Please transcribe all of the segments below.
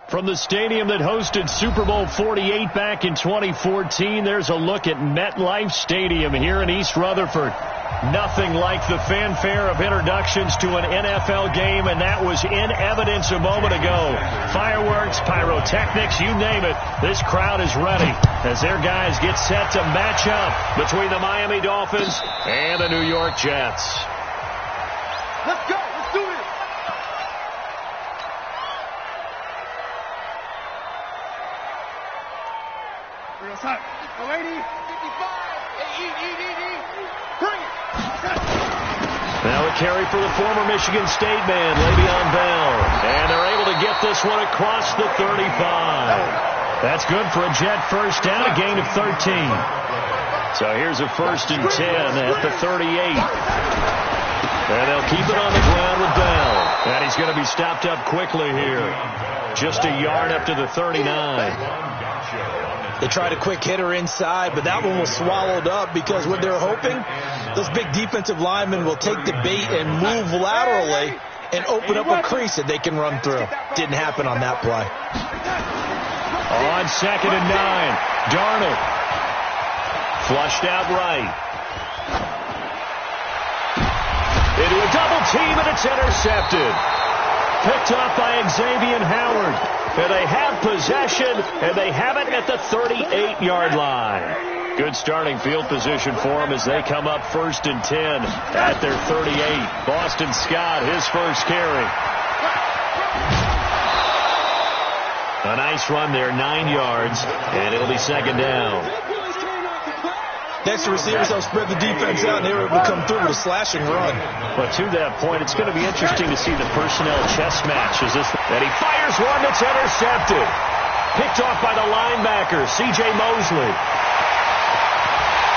From the stadium that hosted Super Bowl 48 back in 2014, there's a look at MetLife Stadium here in East Rutherford. Nothing like the fanfare of introductions to an NFL game, and that was in evidence a moment ago. Fireworks, pyrotechnics, you name it. This crowd is ready as their guys get set to match up between the Miami Dolphins and the New York Jets. Let's go. Let's do it. Real time. 80, 55. Bring it. Now a carry for the former Michigan State man, Le'Veon Bell. And they're able to get this one across the 35. That's good for a Jet first down, a gain of 13. So here's a 1st and 10 at the 38. And they'll keep it on the ground with Bell. And he's going to be stopped up quickly here. Just a yard up to the 39. They tried a quick hitter inside, but that one was swallowed up because what they're hoping, those big defensive linemen will take the bait and move laterally and open up a crease that they can run through. Didn't happen on that play. On 2nd and 9, Darnold. Flushed out right. Into a double team, and it's intercepted. Picked off by Xavier Howard. And they have possession, and they have it at the 38-yard line. Good starting field position for them as they come up 1st and 10 at their 38. Boston Scott, his first carry. A nice run there, 9 yards, and it'll be 2nd down. Next, the receivers will spread the defense out, and they were able to come through with a slashing run. But to that point, it's going to be interesting to see the personnel chess match. And he fires one that's intercepted. Picked off by the linebacker, C.J. Mosley.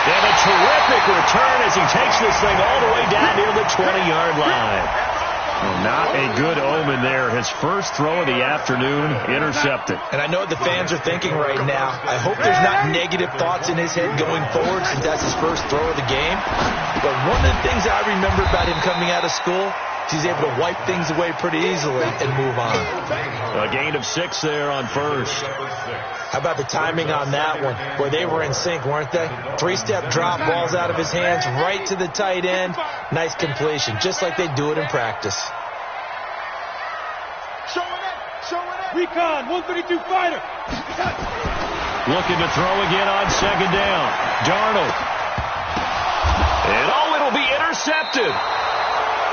And a terrific return as he takes this thing all the way down near the 20-yard line. Not a good omen there. His first throw of the afternoon, intercepted. And I know what the fans are thinking right now. I hope there's not negative thoughts in his head going forward since that's his first throw of the game. But one of the things I remember about him coming out of school, he's able to wipe things away pretty easily and move on. A gain of 6 there on 1st. How about the timing on that one? Boy, they were in sync, weren't they? 3-step drop, balls out of his hands, right to the tight end. Nice completion, just like they do it in practice. Showing up. Recon, 132 fighter. Looking to throw again on 2nd down. Darnold. And it'll be intercepted.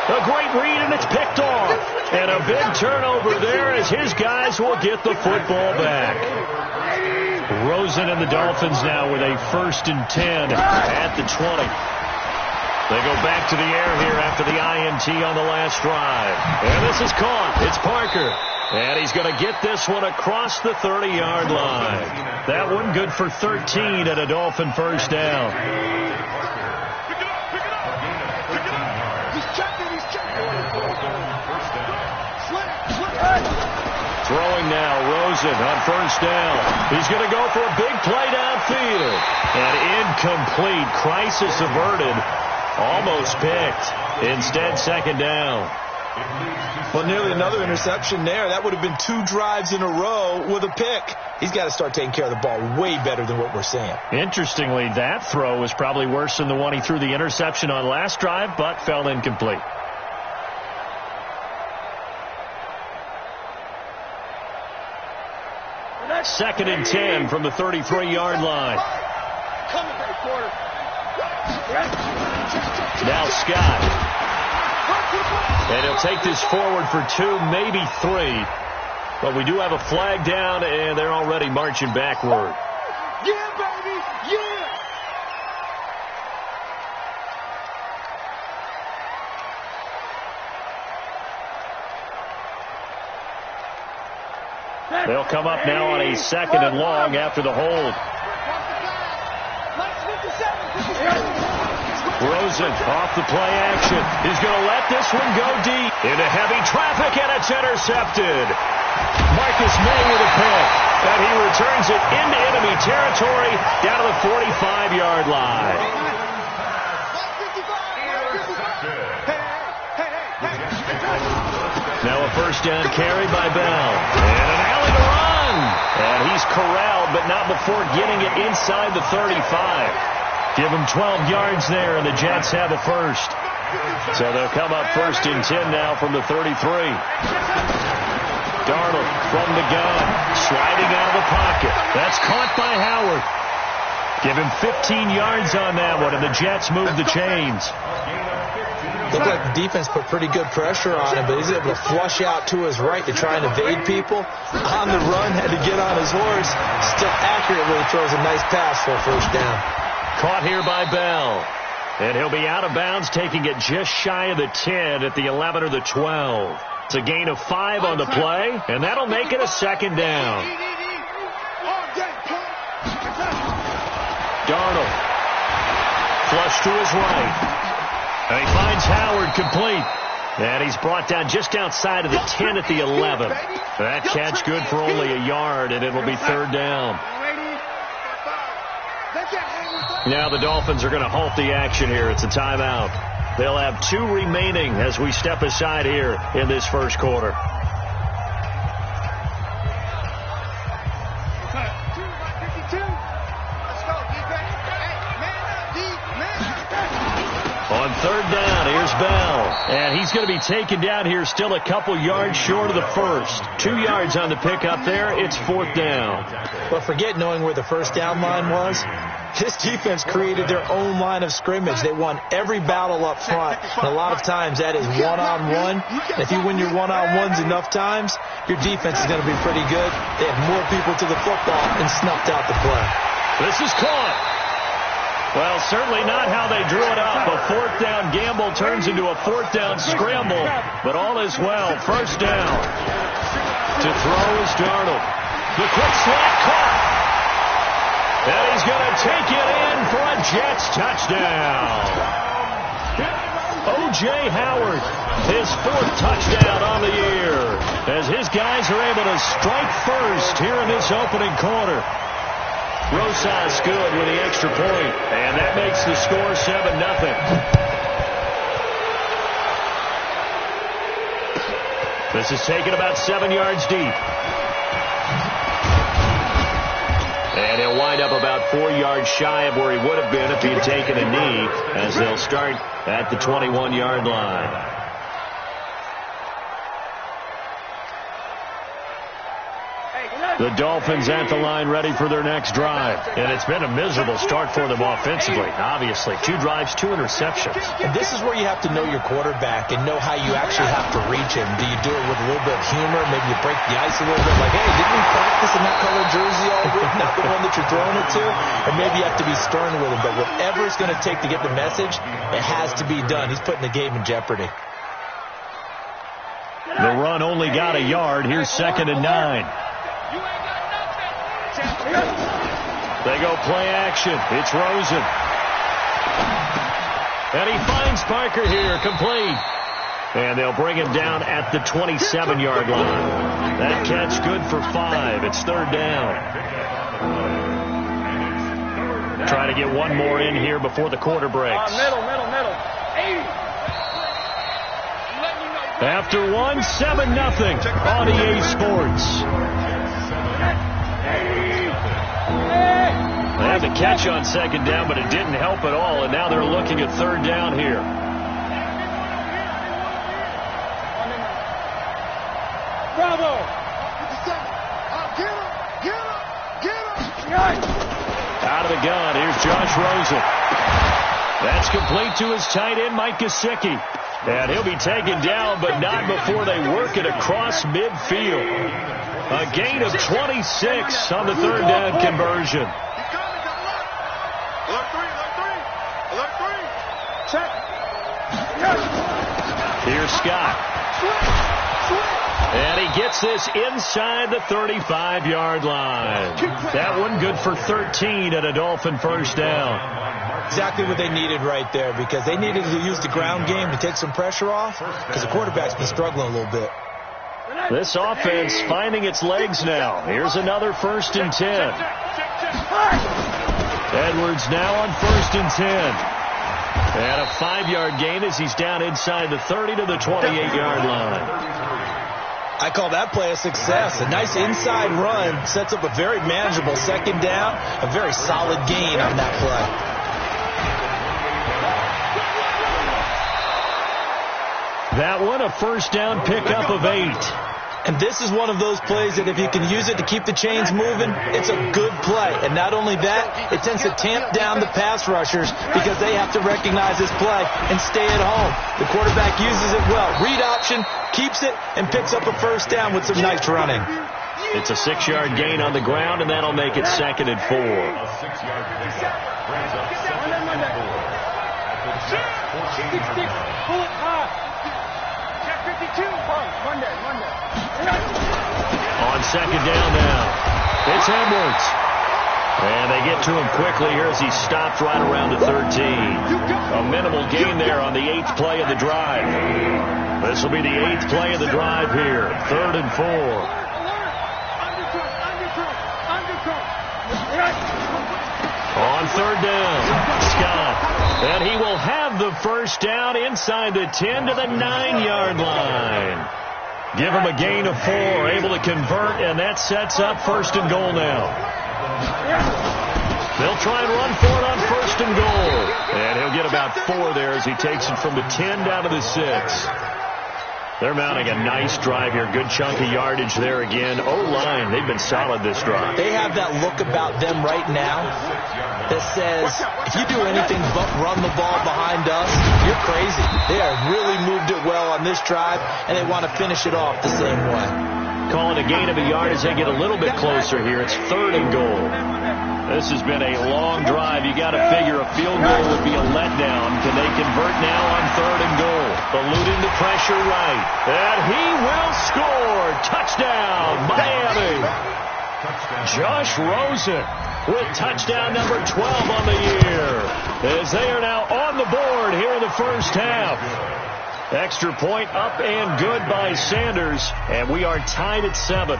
A great read, and it's picked off. And a big turnover there as his guys will get the football back. Rosen and the Dolphins now with a 1st and 10 at the 20. They go back to the air here after the INT on the last drive. And this is caught. It's Parker. And he's going to get this one across the 30-yard line. That one good for 13 and a Dolphin first down. Throwing now, Rosen on 1st down. He's going to go for a big play downfield. And incomplete. Crisis averted. Almost picked. Instead, 2nd down. Well, nearly another interception there. That would have been 2 drives in a row with a pick. He's got to start taking care of the ball way better than what we're seeing. Interestingly, that throw was probably worse than the one he threw the interception on last drive, but fell incomplete. Second and 10 from the 33-yard line. Now Scott. And he'll take this forward for 2, maybe 3. But we do have a flag down, and they're already marching backward. Yeah, baby! Yeah! They'll come up now on a 2nd and long after the hold. Rosen off the play action. He's going to let this one go deep. Into heavy traffic, and it's intercepted. Marcus May with a pick. And he returns it into enemy territory down to the 45-yard line. Now a first down carry by Bell. And an alley to Newton. And he's corralled, but not before getting it inside the 35. Give him 12 yards there, and the Jets have a first. So they'll come up 1st and 10 now from the 33. Darnold from the gun, sliding out of the pocket. That's caught by Howard. Give him 15 yards on that one, and the Jets move the chains. Looked like the defense put pretty good pressure on him, but he's able to flush out to his right to try and evade people. On the run, had to get on his horse. Still accurately throws a nice pass for a first down. Caught here by Bell. And he'll be out of bounds, taking it just shy of the 10 at the 11 or the 12. It's a gain of 5 on the play, and that'll make it a 2nd down. Darnold. Flush to his right. And he finds Howard complete. And he's brought down just outside of the 10 at the 11. That catch good for only a yard, and it'll be 3rd down. Now the Dolphins are going to halt the action here. It's a timeout. They'll have 2 remaining as we step aside here in this first quarter. On 3rd down, here's Bell. And he's going to be taken down here still a couple yards short of the first. 2 yards on the pickup there. It's 4th down. But forget knowing where the first down line was. This defense created their own line of scrimmage. They won every battle up front. And a lot of times that is one-on-one. If you win your one-on-ones enough times, your defense is going to be pretty good. They have more people to the football and snuffed out the play. This is caught. Well, certainly not how they drew it up. A 4th down gamble turns into a 4th down scramble. But all is well. First down. To throw is Darnold. The quick slant caught. And he's going to take it in for a Jets touchdown. O.J. Howard, his 4th touchdown on the year, as his guys are able to strike first here in this opening quarter. Rosas good with the extra point, and that makes the score 7-0. This is taken about 7 yards deep. And he'll wind up about 4 yards shy of where he would have been if he had taken a knee, as they'll start at the 21-yard line. The Dolphins at the line ready for their next drive. And it's been a miserable start for them offensively, obviously. 2 drives, 2 interceptions. And this is where you have to know your quarterback and know how you actually have to reach him. Do you do it with a little bit of humor? Maybe you break the ice a little bit, like, hey, didn't we practice in that color jersey all week, not the one that you're throwing it to? Or maybe you have to be stern with him. But whatever it's going to take to get the message, it has to be done. He's putting the game in jeopardy. The run only got a yard. Here's 2nd and 9. They go play action. It's Rosen. And he finds Parker here, complete. And they'll bring him down at the 27-yard line. That catch good for 5. It's 3rd down. Try to get one more in here before the quarter breaks. Middle. After 1, 7-0 on EA Sports. They had the catch on 2nd down, but it didn't help at all, and now they're looking at 3rd down here. Bravo! Out of the gun, here's Josh Rosen. That's complete to his tight end, Mike Gesicki. And he'll be taken down, but not before they work it across midfield. A gain of 26 on the 3rd down conversion. Here's Scott. And he gets this inside the 35-yard line. That one good for 13 at a Dolphin first down. Exactly what they needed right there, because they needed to use the ground game to take some pressure off, because the quarterback's been struggling a little bit. This offense finding its legs now. Here's another 1st and 10. Edwards now on 1st and 10. And a 5-yard gain as he's down inside the 30 to the 28-yard line. I call that play a success. A nice inside run sets up a very manageable second down, a very solid gain on that play. That one, a first down pickup of 8. And this is one of those plays that if you can use it to keep the chains moving, it's a good play. And not only that, it tends to tamp down the pass rushers because they have to recognize this play and stay at home. The quarterback uses it well. Read option, keeps it, and picks up a first down with some nice running. It's a 6-yard gain on the ground, and that'll make it 2nd and 4. On second down now, it's Edwards. And they get to him quickly here as he stopped right around the 13. A minimal gain there on the 8th play of the drive. This will be the 8th play of the drive here. 3rd and 4. On 3rd down, Scott. And he will have the first down inside the 10 to the 9-yard line. Give him a gain of 4, able to convert, and that sets up 1st and goal now. They'll try and run for it on 1st and goal. And he'll get about 4 there as he takes it from the 10 down to the 6. They're mounting a nice drive here. Good chunk of yardage there again. O-line, they've been solid this drive. They have that look about them right now that says, if you do anything but run the ball behind us, you're crazy. They have really moved it well on this drive, and they want to finish it off the same way. Calling a gain of a yard as they get a little bit closer here. It's 3rd and goal. This has been a long drive. You got to figure a field goal would be a letdown. Can they convert now on 3rd and goal? Eluding the pressure right. And he will score. Touchdown, Miami. Josh Rosen with touchdown number 12 on the year. As they are now on the board here in the first half. Extra point up and good by Sanders. And we are tied at 7.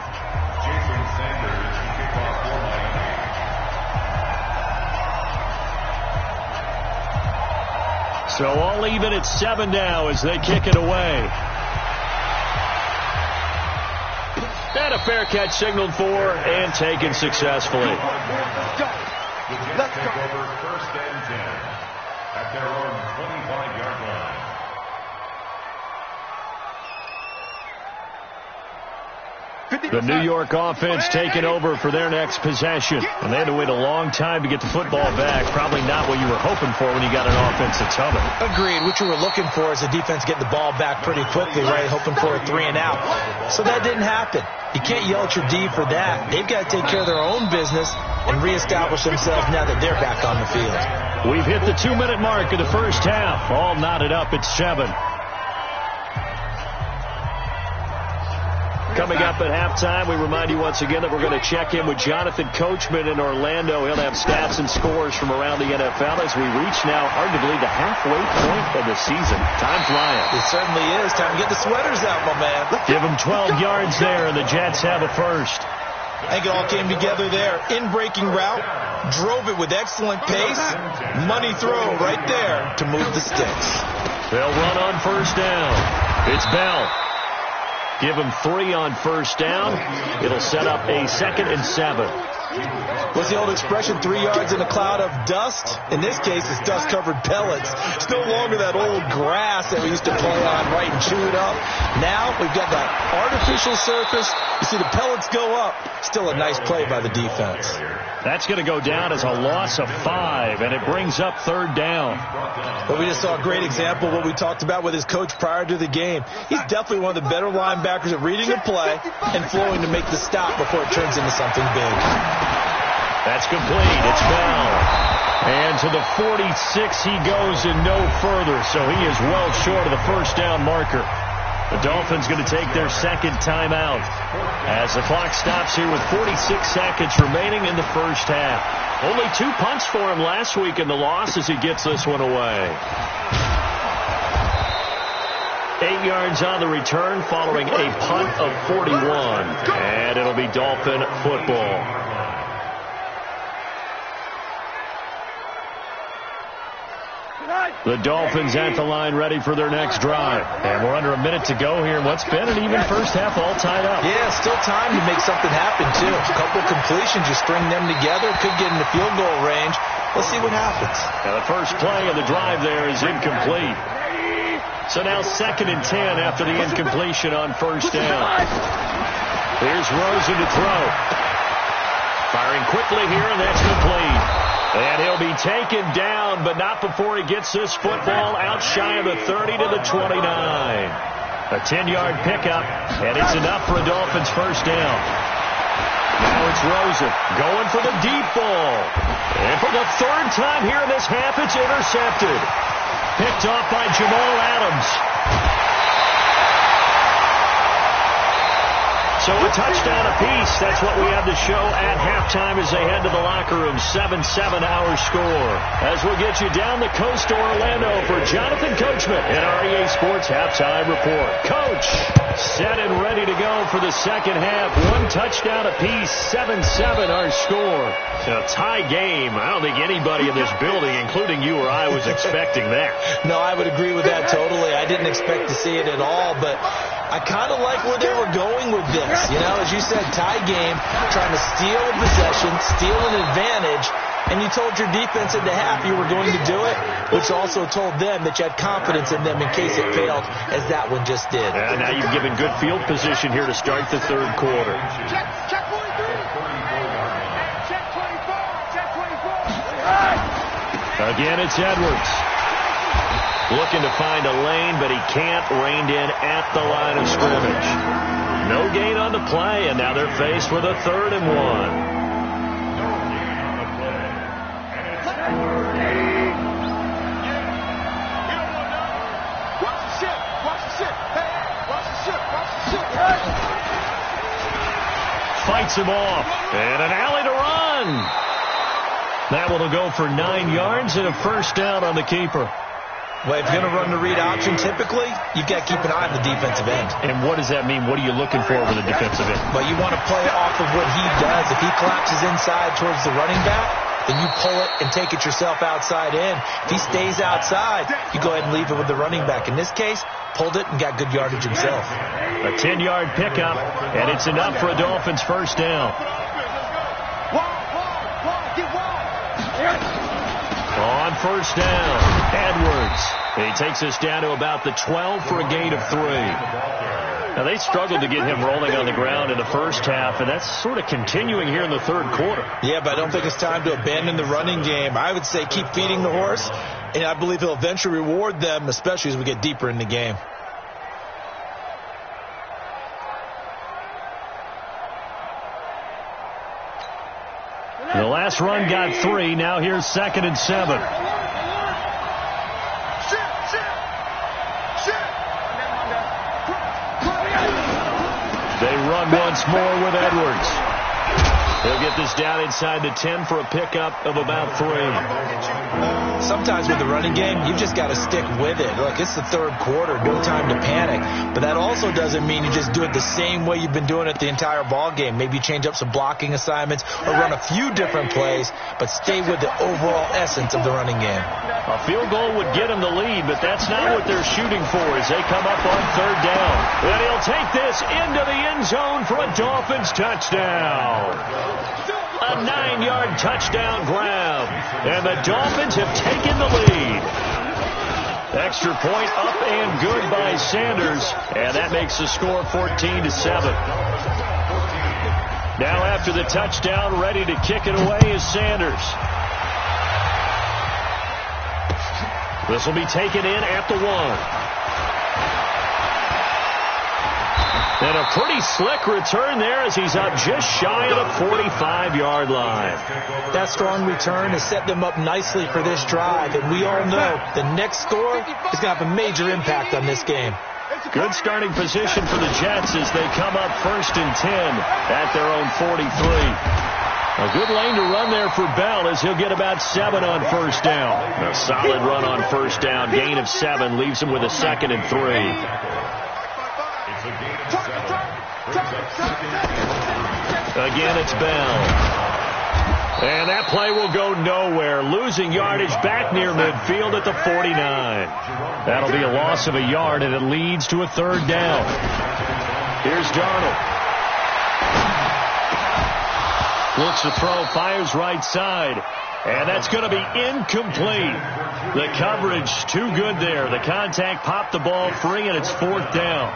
So all even at 7 now as they kick it away. And a fair catch signaled for and taken successfully. Let's go. First and 10 at their own 25-yard line. The New York offense taking over for their next possession. And they had to wait a long time to get the football back. Probably not what you were hoping for when you got an offense that's humming. Agreed. What you were looking for is the defense getting the ball back pretty quickly, right? Hoping for a 3 and out. So that didn't happen. You can't yell at your D for that. They've got to take care of their own business and reestablish themselves now that they're back on the field. We've hit the 2-minute mark of the first half. All knotted up at 7. Coming up at halftime, we remind you once again that we're going to check in with Jonathan Coachman in Orlando. He'll have stats and scores from around the NFL as we reach now arguably the halfway point of the season. Time flying. It certainly is. Time to get the sweaters out, my man. Give them 12 yards there, and the Jets have a first. I think it all came together there. In-breaking route, drove it with excellent pace. Money throw right there to move the sticks. They'll run on first down. It's Bell. Give him 3 on first down. It'll set up a 2nd and 7. What's the old expression, 3 yards in a cloud of dust? In this case, it's dust-covered pellets. It's no longer that old grass that we used to play on, right, and chew it up. Now we've got that artificial surface. You see the pellets go up. Still a nice play by the defense. That's going to go down as a loss of 5, and it brings up 3rd down. But we just saw a great example of what we talked about with his coach prior to the game. He's definitely one of the better linebackers at reading a play and flowing to make the stop before it turns into something big. That's complete. It's Bell. And to the 46 he goes and no further, so he is well short of the first down marker. The Dolphins going to take their 2nd timeout as the clock stops here with 46 seconds remaining in the first half. Only 2 punts for him last week in the loss as he gets this one away. 8 yards on the return following a punt of 41. And it'll be Dolphin football. The Dolphins at the line ready for their next drive. And we're under a minute to go here. What's been an even first half all tied up. Yeah, still time to make something happen, too. A couple completions, you string them together, could get in the field goal range. Let's see what happens. And the first play of the drive there is incomplete. So now 2nd and 10 after the incompletion on first down. Here's Rosen to throw. Firing quickly here, and that's complete. And he'll be taken down, but not before he gets this football out shy of the 30 to the 29. A 10-yard pickup, and it's enough for a Dolphins first down. Now it's Rosen going for the deep ball. And for the 3rd time here in this half, it's intercepted. Picked off by Jamal Adams. So a touchdown apiece. That's what we have to show at halftime as they head to the locker room. 7-7 our score. As we'll get you down the coast to Orlando for Jonathan Coachman in our EA Sports Halftime Report. Coach, set and ready to go for the second half. 1 touchdown apiece. 7-7 our score. A tie game. I don't think anybody in this building, including you or I, was expecting that. No, I would agree with that totally. I didn't expect to see it at all, but I kind of like where they were going with this. You know, as you said, tie game, trying to steal a possession, steal an advantage, and you told your defense in the half you were going to do it, which also told them that you had confidence in them in case it failed, as that one just did. And now you've given good field position here to start the 3rd quarter. Check 43. Check 24. Check 24. Again, it's Edwards. Looking to find a lane, but he can't. Reined in at the line of scrimmage. No gain on the play, and now they're faced with a 3rd and 1. Fights him off, and an alley to run. That one will go for 9 yards and a first down on the keeper. Well, if you're going to run the read option, typically, you've got to keep an eye on the defensive end. And what does that mean? What are you looking for with the defensive end? Well, you want to play off of what he does. If he collapses inside towards the running back, then you pull it and take it yourself outside in. If he stays outside, you go ahead and leave it with the running back. In this case, pulled it and got good yardage himself. A 10-yard pickup, and it's enough for a Dolphins first down. On first down, Edwards. He takes us down to about the 12 for a gain of 3. Now, they struggled to get him rolling on the ground in the first half, and that's sort of continuing here in the 3rd quarter. Yeah, but I don't think it's time to abandon the running game. I would say keep feeding the horse, and I believe he'll eventually reward them, especially as we get deeper in the game. The last run got 3. Now here's 2nd and 7. They run once more with Edwards. He'll get this down inside the 10 for a pickup of about 3. Sometimes with the running game, you've just got to stick with it. Look, it's the 3rd quarter, no time to panic. But that also doesn't mean you just do it the same way you've been doing it the entire ball game. Maybe you change up some blocking assignments or run a few different plays, but stay with the overall essence of the running game. A field goal would get them the lead, but that's not what they're shooting for as they come up on 3rd down. And he'll take this into the end zone for a Dolphins touchdown. A 9-yard touchdown grab. And the Dolphins have taken the lead. Extra point up and good by Sanders. And that makes the score 14-7. Now after the touchdown, ready to kick it away is Sanders. This will be taken in at the 1. And a pretty slick return there as he's up just shy of the 45-yard line. That strong return has set them up nicely for this drive, and we all know the next score is going to have a major impact on this game. Good starting position for the Jets as they come up 1st and 10 at their own 43. A good lane to run there for Bell as he'll get about 7 on first down. A solid run on first down. Gain of 7 leaves him with a 2nd and 3. Again, it's Bell. And that play will go nowhere, losing yardage back near midfield at the 49. That'll be a loss of a yard, and it leads to a third down. Here's Darnold. Looks to throw, fires right side. And that's going to be incomplete. The coverage too good there. The contact popped the ball free, and it's fourth down.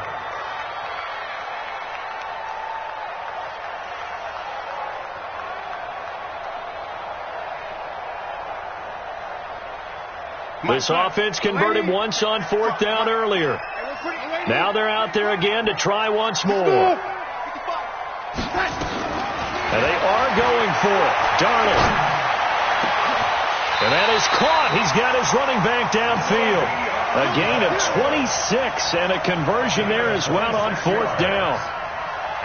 This offense converted once on fourth down earlier. Now they're out there again to try once more. And they are going for it. Darnold. And that is caught. He's got his running back downfield. A gain of 26 and a conversion there as well on fourth down.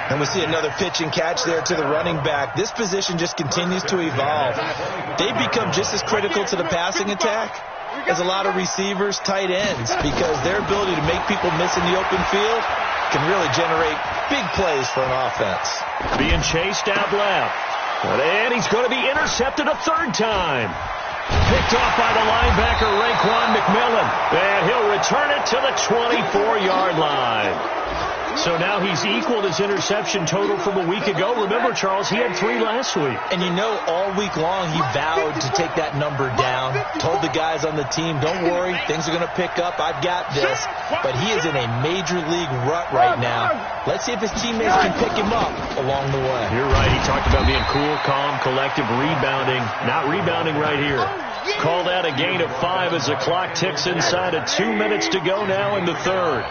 And we see another pitch and catch there to the running back. This position just continues to evolve. They've become just as critical to the passing attack as a lot of receivers, tight ends, because their ability to make people miss in the open field can really generate big plays for an offense. Being chased out left. And he's going to be intercepted a third time. Picked off by the linebacker, Raekwon McMillan. And he'll return it to the 24-yard line. So now he's equaled his interception total from a week ago. Remember, Charles, he had 3 last week. And you know, all week long he vowed to take that number down. Told the guys on the team, don't worry, things are going to pick up. I've got this. But he is in a major league rut right now. Let's see if his teammates can pick him up along the way. You're right. He talked about being cool, calm, collective, rebounding. Not rebounding right here. Called out a gain of 5 as the clock ticks inside of 2 minutes to go now in the third.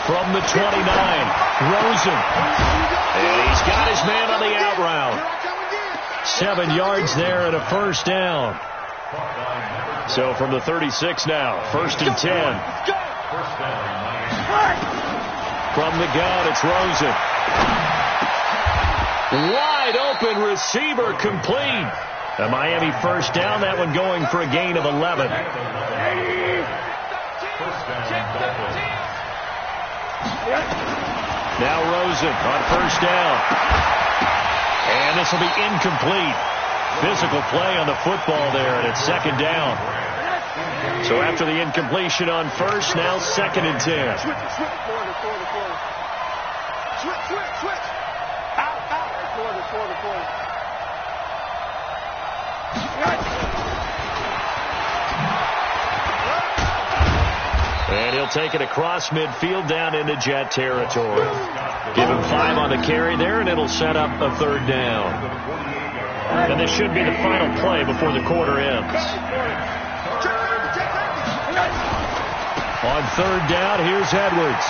From the 29, Rosen. And he's got his man on the out route. 7 yards there and a first down. So from the 36 now, first and 10. From the gun, it's Rosen. Wide open receiver, complete. A Miami first down, that one going for a gain of 11. Now Rosen on first down. And this will be incomplete. Physical play on the football there, and it's second down. So after the incompletion on first, now second and 10. Switch. Out. Corner. And he'll take it across midfield down into Jet territory. Give him 5 on the carry there, and it'll set up a third down. And this should be the final play before the quarter ends. On third down, here's Edwards.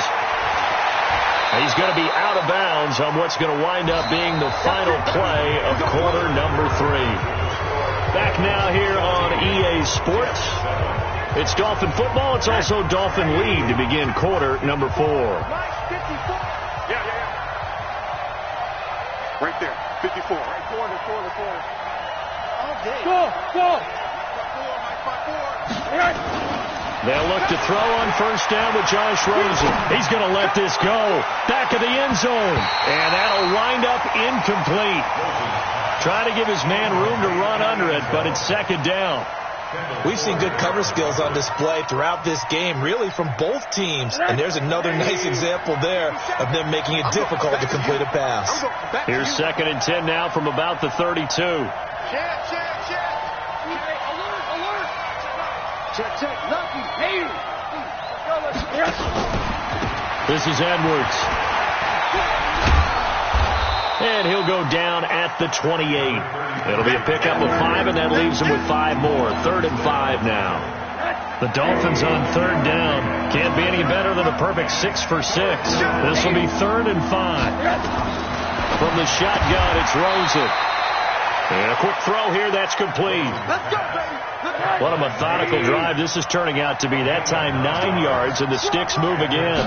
He's going to be out of bounds on what's going to wind up being the final play of quarter number 3. Back now here on EA Sports. It's Dolphin football. It's also Dolphin lead to begin quarter number 4. Yeah. Right there, 54. Right corner. Go. They'll look to throw on first down with Josh Rosen. He's going to let this go. Back of the end zone. And that'll wind up incomplete. Trying to give his man room to run under it, but it's second down. We've seen good cover skills on display throughout this game, really from both teams. And there's another nice example there of them making it difficult to complete a pass. Here's second and 10 now from about the 32. Check. Lucky. Hey. This is Edwards. And he'll go down at the 28. It'll be a pickup of 5, and that leaves him with 5 more. 3rd and 5 now. The Dolphins on third down. Can't be any better than a perfect 6 for 6. This will be 3rd and 5. From the shotgun, it's Rosen. And a quick throw here, that's complete. What a methodical drive this is turning out to be. That time 9 yards, and the sticks move again.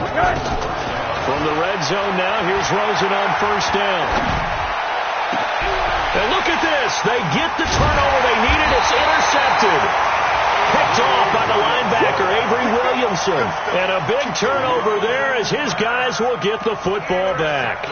From the red zone now, here's Rosen on first down. And look at this. They get the turnover they needed. It's intercepted. Picked off by the linebacker, Avery Williams. Wilson. And a big turnover there as his guys will get the football back.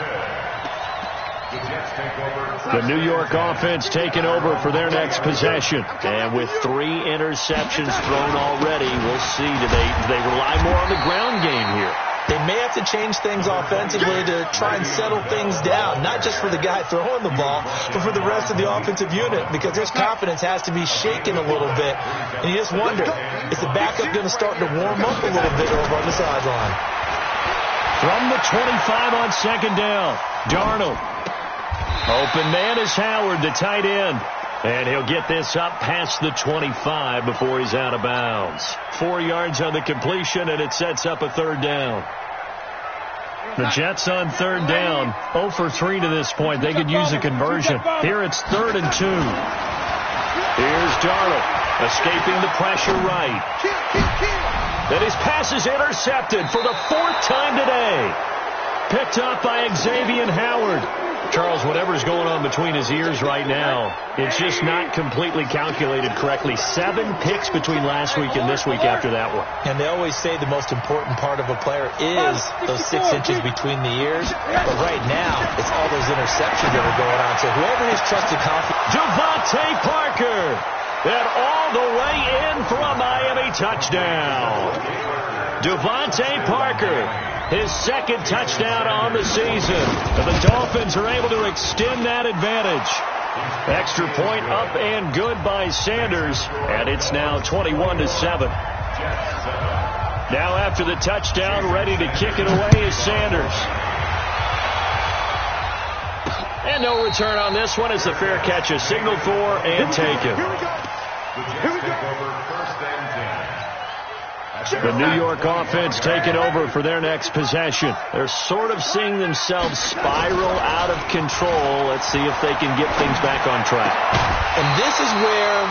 The New York offense taking over for their next possession. And with 3 interceptions thrown already, we'll see. Do they rely more on the ground game here? They may have to change things offensively to try and settle things down, not just for the guy throwing the ball, but for the rest of the offensive unit, because his confidence has to be shaken a little bit. And you just wonder, is the backup going to start to warm up a little bit over on the sideline? From the 25 on second down, Darnold. Open man is Howard, the tight end. And he'll get this up past the 25 before he's out of bounds. 4 yards on the completion, and it sets up a third down. The Jets on third down, 0 for 3 to this point. They could use a conversion. Here it's 3rd and 2. Here's Darnold, escaping the pressure right. Then his pass is intercepted for the 4th time today. Picked up by Xavier Howard. Charles, whatever's going on between his ears right now, it's just not completely calculated correctly. 7 picks between last week and this week after that one. And they always say the most important part of a player is those 6 inches between the ears. But right now, it's all those interceptions that are going on. So whoever is trusted confidence. Devontae Parker. And all the way in for a Miami touchdown. Devontae Parker. His 2nd touchdown on the season. And the Dolphins are able to extend that advantage. Extra point up and good by Sanders. And it's now 21-7. Now after the touchdown, ready to kick it away is Sanders. And no return on this one as the fair catch is signaled for and taken. The New York offense taking over for their next possession. They're sort of seeing themselves spiral out of control. Let's see if they can get things back on track. And this is where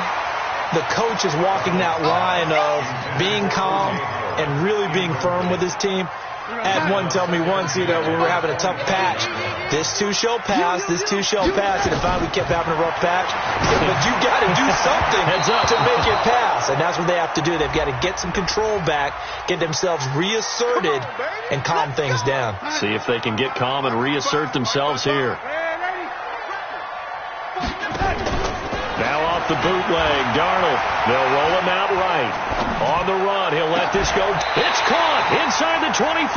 the coach is walking that line of being calm and really being firm with his team. Had one tell me once, when we were having a tough patch, this too shall pass, this too shall pass, and if we kept having a rough patch, he said, but you got to do something to make it pass, and that's what they have to do. They've got to get some control back, get themselves reasserted, and calm things down. See if they can get calm and reassert themselves here. Now off the bootleg, Darnold. They'll roll him out right. On the run, he'll let this go. It's caught inside the 25.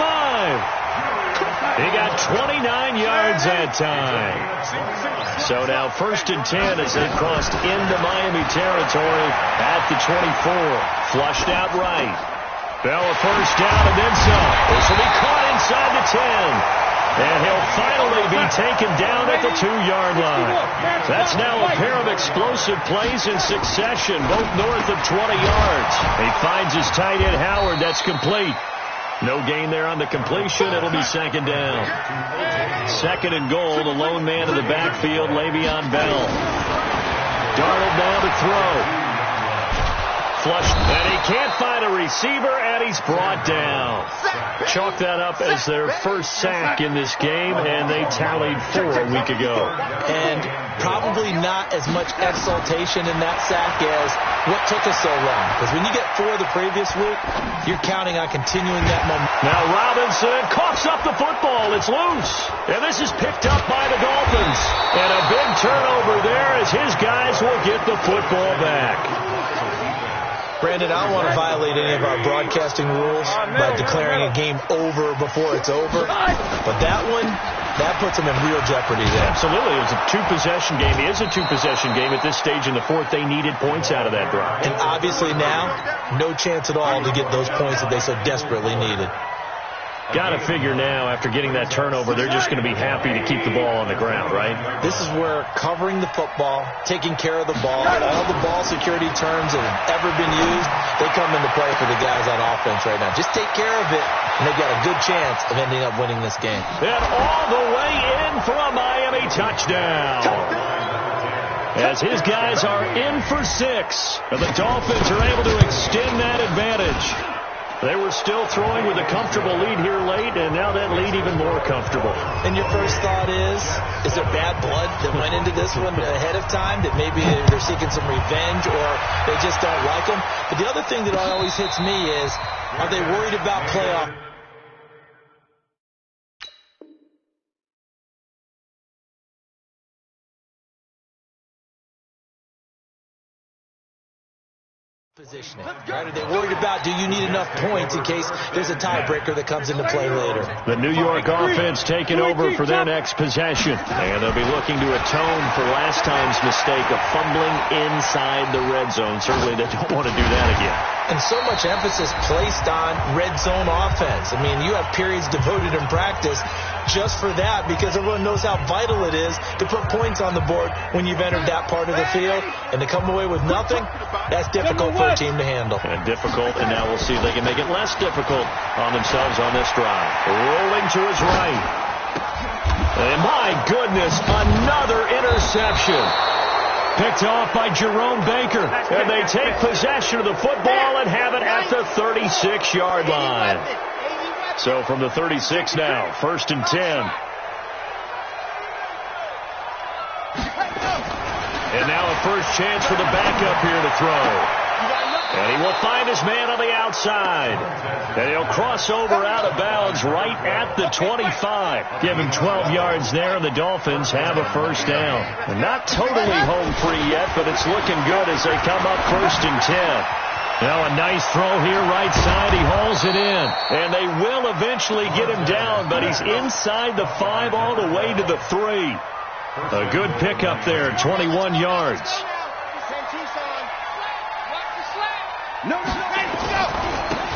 He got 29 yards that time. So now 1st and 10 as they've crossed into Miami territory at the 24. Flushed out right. Bell a first down and then some. This will be caught inside the 10. And he'll finally be taken down at the 2-yard line. That's now a pair of explosive plays in succession, both north of 20 yards. He finds his tight end Howard. That's complete. No gain there on the completion. It'll be 2nd down. 2nd and goal. The lone man in the backfield, Le'Veon Bell. Darnold now to throw. Flushed, and he can't find a receiver, and he's brought down. Chalk that up as their first sack in this game, and they tallied 4 a week ago. And probably not as much exaltation in that sack as what took us so long. Because when you get 4 the previous week, you're counting on continuing that momentum. Now Robinson coughs up the football. It's loose. And this is picked up by the Dolphins. And a big turnover there as his guys will get the football back. Brandon, I don't want to violate any of our broadcasting rules by declaring a game over before it's over. But that one, that puts them in real jeopardy there. Absolutely. It was a 2-possession game. It is a 2-possession game at this stage in the 4th. They needed points out of that drive. And obviously now, no chance at all to get those points that they so desperately needed. Got to figure now, after getting that turnover, they're just going to be happy to keep the ball on the ground, right? This is where covering the football, taking care of the ball, all the ball security terms that have ever been used, they come into play for the guys on offense right now. Just take care of it, and they've got a good chance of ending up winning this game. And all the way in for a Miami touchdown. As his guys are in for 6, and the Dolphins are able to extend that advantage. They were still throwing with a comfortable lead here late, and now that lead even more comfortable. And your first thought is there bad blood that went into this one ahead of time, that maybe they're seeking some revenge or they just don't like them? But the other thing that always hits me is, are they worried about playoff positioning? Right? Are they worried about, do you need enough points in case there's a tiebreaker that comes into play later? The New York offense taking over for their next possession. And they'll be looking to atone for last time's mistake of fumbling inside the red zone. Certainly they don't want to do that again. And so much emphasis placed on red zone offense. I mean, you have periods devoted in practice just for that, because everyone knows how vital it is to put points on the board when you've entered that part of the field. And to come away with nothing, that's difficult for a team to handle. And difficult, and now we'll see if they can make it less difficult on themselves on this drive. Rolling to his right. And my goodness, another interception. Picked off by Jerome Baker. And they take possession of the football and have it at the 36-yard line. So from the 36 now, 1st and 10. And now a first chance for the backup here to throw. And he will find his man on the outside. And he'll cross over out of bounds right at the 25. Give him 12 yards there, and the Dolphins have a first down. And not totally home free yet, but it's looking good as they come up 1st and 10. Now a nice throw here right side. He hauls it in. And they will eventually get him down, but he's inside the 5 all the way to the 3. A good pickup there, 21 yards.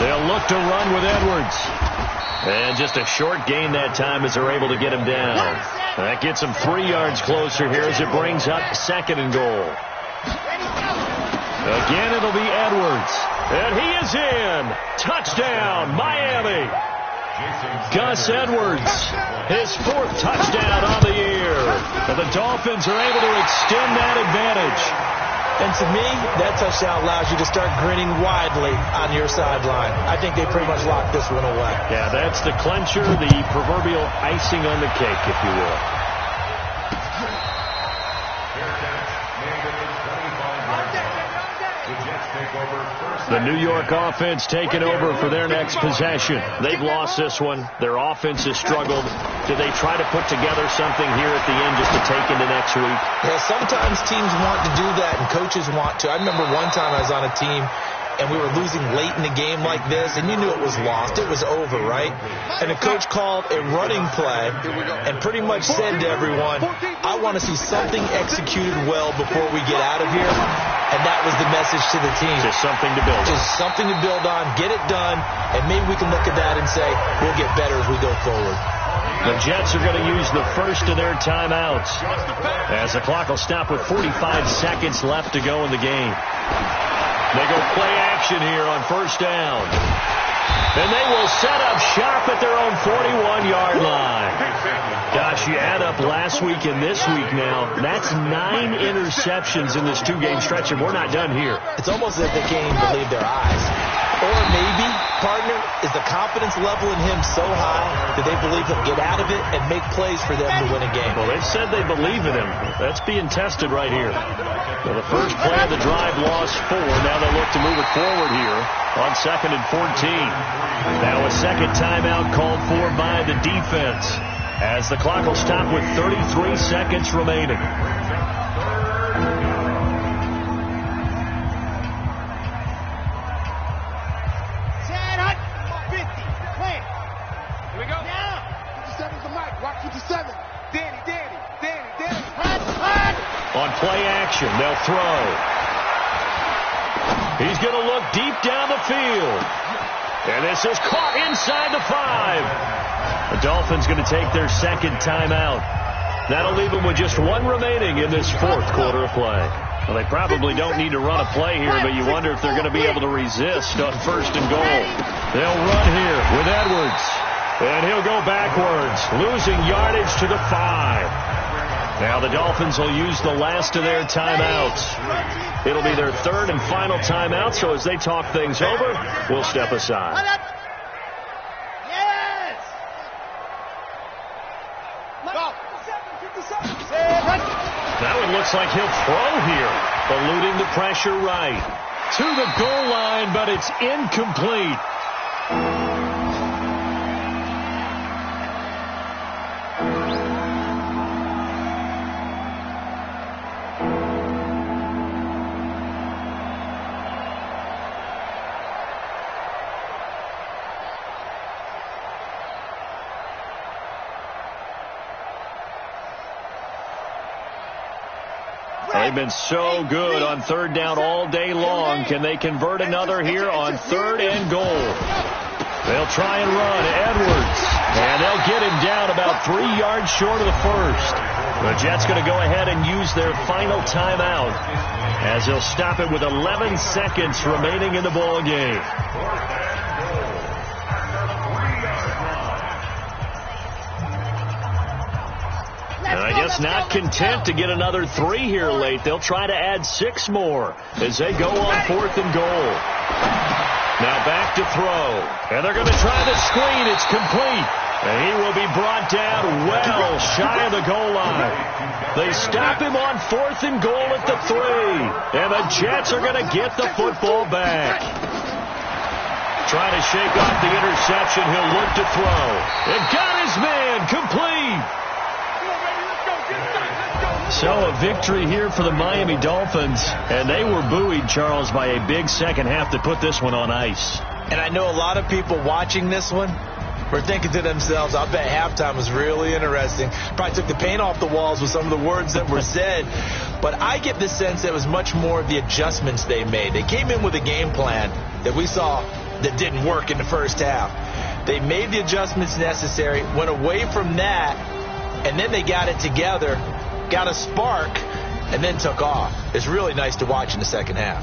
They'll look to run with Edwards. And just a short gain that time as they're able to get him down. That gets him 3 yards closer here as it brings up 2nd and goal. Again, it'll be Edwards. And he is in. Touchdown, Miami. Gus Edwards, his 4th touchdown on the year. And the Dolphins are able to extend that advantage. And to me, that touchdown allows you to start grinning widely on your sideline. I think they pretty much locked this one away. Yeah, that's the clincher, the proverbial icing on the cake, if you will. The New York offense taking over for their next possession. They've lost this one. Their offense has struggled. Do they try to put together something here at the end just to take into next week? Yeah, sometimes teams want to do that and coaches want to. I remember one time I was on a team and we were losing late in the game like this, and you knew it was lost. It was over, right? And the coach called a running play and pretty much said to everyone, I want to see something executed well before we get out of here. And that was the message to the team. Just something to build on. Just something to build on, get it done, and maybe we can look at that and say, we'll get better as we go forward. The Jets are going to use the first of their timeouts as the clock will stop with 45 seconds left to go in the game. They go play action here on 1st down. And they will set up shop at their own 41-yard line. Gosh, you add up last week and this week now, that's 9 interceptions in this 2-game stretch, and we're not done here. It's almost as if they can't even believe their eyes. Or maybe, partner, is the confidence level in him so high that they believe he'll get out of it and make plays for them to win a game. Well, they've said they believe in him. That's being tested right here. Well, the first play of the drive lost 4. Now they look to move it forward here on 2nd and 14. Now a second timeout called for by the defense as the clock will stop with 33 seconds remaining. On play action, they'll throw. He's going to look deep down the field. And this is caught inside the 5. The Dolphins going to take their second timeout. That'll leave them with just 1 remaining in this 4th quarter of play. Well, they probably don't need to run a play here, but you wonder if they're going to be able to resist on 1st and goal. They'll run here with Edwards. And he'll go backwards, losing yardage to the 5. Now the Dolphins will use the last of their timeouts. It'll be their third and final timeout, so as they talk things over, we'll step aside. That one looks like he'll throw here, eluding the pressure right. To the goal line, but it's incomplete. They've been so good on third down all day long. Can they convert another here on third and goal? They'll try and run. Edwards. And they'll get him down about 3 yards short of the first. The Jets going to go ahead and use their final timeout as they'll stop it with 11 seconds remaining in the ball game. And I guess not content to get another 3 here late. They'll try to add 6 more as they go on 4th and goal. Now back to throw. And they're going to try the screen. It's complete. And he will be brought down well shy of the goal line. They stop him on 4th and goal at the 3. And the Jets are going to get the football back. Trying to shake off the interception. He'll look to throw. And got his man complete. So a victory here for the Miami Dolphins, and they were buoyed, Charles, by a big second half to put this one on ice. And I know a lot of people watching this one were thinking to themselves, I bet halftime was really interesting. Probably took the paint off the walls with some of the words that were said. But I get the sense that it was much more of the adjustments they made. They came in with a game plan that we saw that didn't work in the first half. They made the adjustments necessary, went away from that, and then they got it together, got a spark, and then took off. It's really nice to watch in the second half.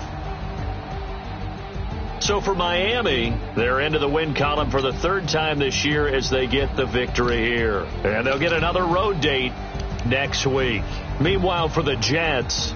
So for Miami, they're into the win column for the 3rd time this year as they get the victory here. And they'll get another road date next week. Meanwhile, for the Jets,